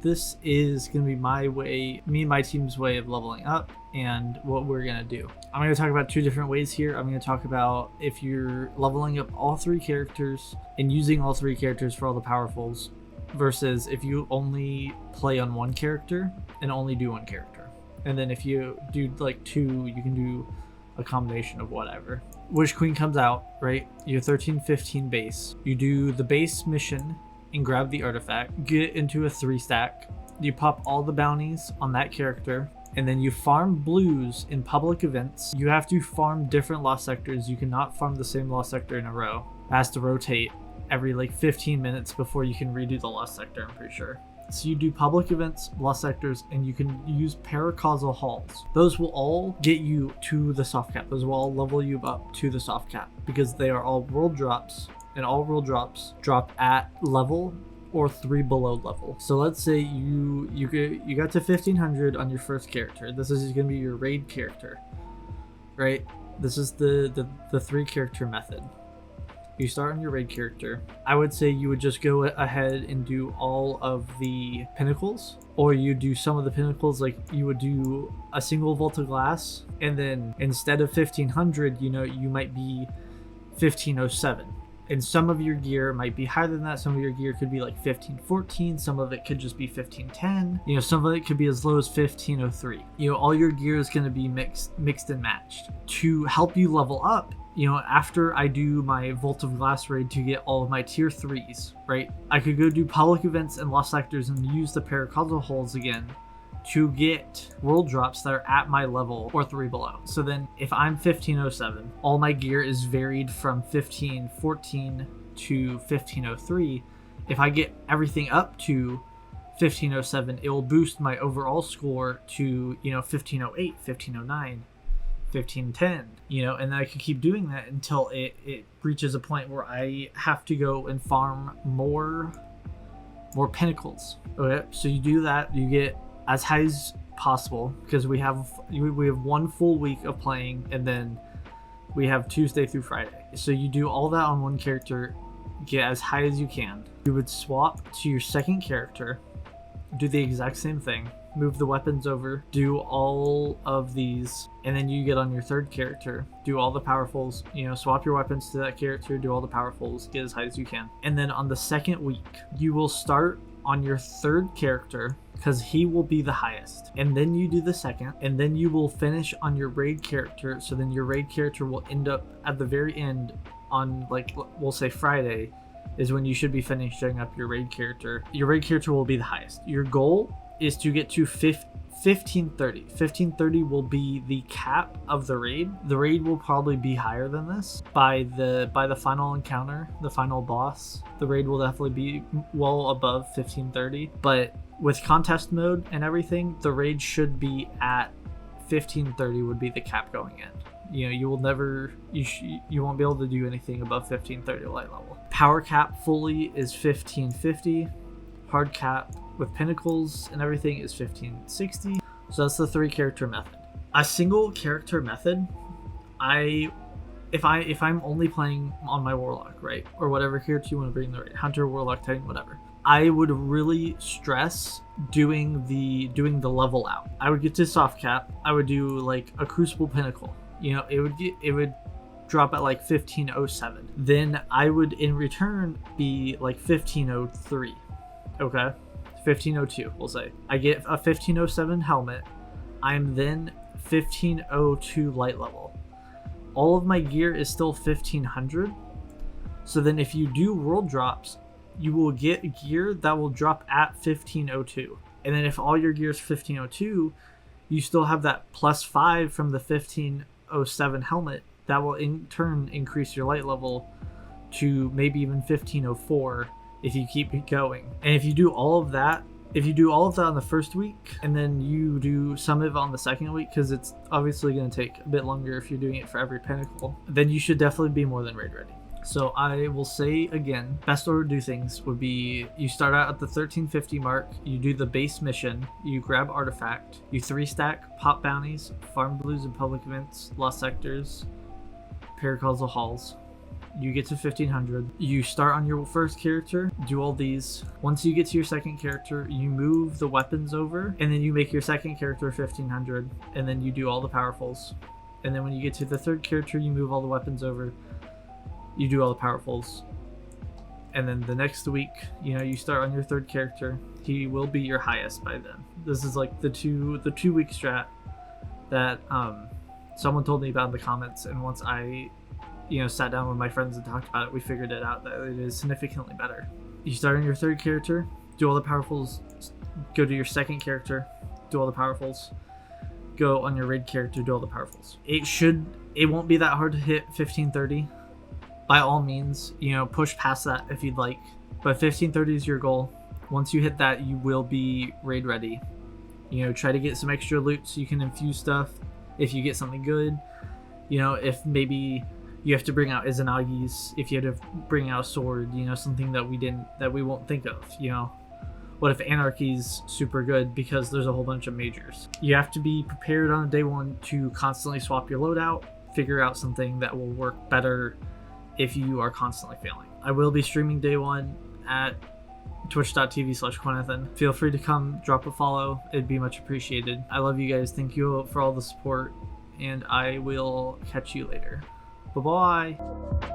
this is going to be my way, me and my team's way of leveling up and what we're going to do. I'm going to talk about two different ways here. I'm going to talk about if you're leveling up all three characters and using all three characters for all the powerfuls versus if you only play on one character and only do one character. And then if you do like two, you can do a combination of whatever. Witch Queen comes out, right? You're 13-15 base. You do the base mission and grab the artifact. Get into a 3-stack. You pop all the bounties on that character. And then you farm blues in public events. You have to farm different lost sectors. You cannot farm the same lost sector in a row. It has to rotate every like 15 minutes before you can redo the lost sector, I'm pretty sure. So you do public events, lost sectors, and you can use paracausal halls. Those will all get you to the soft cap. Those will all level you up to the soft cap because they are all world drops, and all world drops drop at level or 3 below level. So let's say you got to 1500 on your first character. This is going to be your raid character, right? This is the 3 character method. You start on your raid character. I would say you would just go ahead and do all of the pinnacles, or you do some of the pinnacles, like you would do a single Vault of Glass, and then instead of 1500, you might be 1507. And some of your gear might be higher than that. Some of your gear could be like 1514. Some of it could just be 1510. Some of it could be as low as 1503. All your gear is going to be mixed and matched. To help you level up, after I do my Vault of Glass raid to get all of my tier 3s, right? I could go do public events and lost sectors and use the paracausal holes again to get world drops that are at my level or 3 below. So then if I'm 1507, all my gear is varied from 1514 to 1503. If I get everything up to 1507, it will boost my overall score to 1508, 1509, 1510, and then I can keep doing that until it reaches a point where I have to go and farm more pinnacles. Okay, so you do that, you get as high as possible because we have 1 full week of playing, and then we have Tuesday through Friday. So you do all that on one character, get as high as you can. You would swap to your second character, do the exact same thing, move the weapons over, do all of these, and then you get on your third character, do all the powerfuls, swap your weapons to that character, do all the powerfuls, get as high as you can. And then on the second week, you will start on your third character because he will be the highest, and then you do the second, and then you will finish on your raid character. So then your raid character will end up at the very end on, like, we'll say Friday is when you should be finishing up your raid character. Your raid character will be the highest. Your goal is to get to 1530. 1530 will be the cap of the raid. The raid will probably be higher than this by the final encounter, the final boss. The raid will definitely be well above 1530, but with contest mode and everything, the raid should be at 1530 would be the cap going in. You will never, you won't be able to do anything above 1530 light level. Power cap fully is 1550. Hard cap with pinnacles and everything is 1560. So that's the 3 character method. A single character method, if I'm only playing on my warlock, right, or whatever character you want to bring the raid, hunter, warlock, titan, whatever, I would really stress doing the level out. I would get to soft cap. I would do like a crucible pinnacle. It would drop at like 1507. Then I would in return be like 1503. Okay, 1502 we'll say. I get a 1507 helmet. I'm then 1502 light level. All of my gear is still 1500. So then if you do world drops, you will get gear that will drop at 1502. And then if all your gear is 1502, you still have that +5 from the 1507 helmet that will in turn increase your light level to maybe even 1504 if you keep it going. And if you do all of that on the first week, and then you do some of it on the second week, because it's obviously going to take a bit longer if you're doing it for every pinnacle, then you should definitely be more than raid ready. So I will say again, best order to do things would be you start out at the 1350 mark, you do the base mission, you grab artifact, you 3-stack, pop bounties, farm blues in public events, lost sectors, paracausal halls. You get to 1500. You start on your first character, do all these. Once you get to your second character, you move the weapons over, and then you make your second character 1500, and then you do all the powerfuls. And then when you get to the third character, you move all the weapons over, you do all the powerfuls. And then the next week, you start on your third character. He will be your highest by then. This is like the 2 week strat that someone told me about in the comments, and once I sat down with my friends and talked about it, we figured it out that it is significantly better. You start on your third character, do all the powerfuls, go to your second character, do all the powerfuls, go on your raid character, do all the powerfuls. It won't be that hard to hit 1530. By all means, push past that if you'd like, but 1530 is your goal. Once you hit that, you will be raid ready. Try to get some extra loot so you can infuse stuff if you get something good. If maybe you have to bring out Izanagi's, if you have to bring out a sword, something that we won't think of. What if Anarchy's super good because there's a whole bunch of majors? You have to be prepared on day one to constantly swap your loadout, figure out something that will work better if you are constantly failing. I will be streaming day one at twitch.tv/Quenathan. Feel free to come drop a follow. It'd be much appreciated. I love you guys. Thank you for all the support, and I will catch you later. Bye-bye.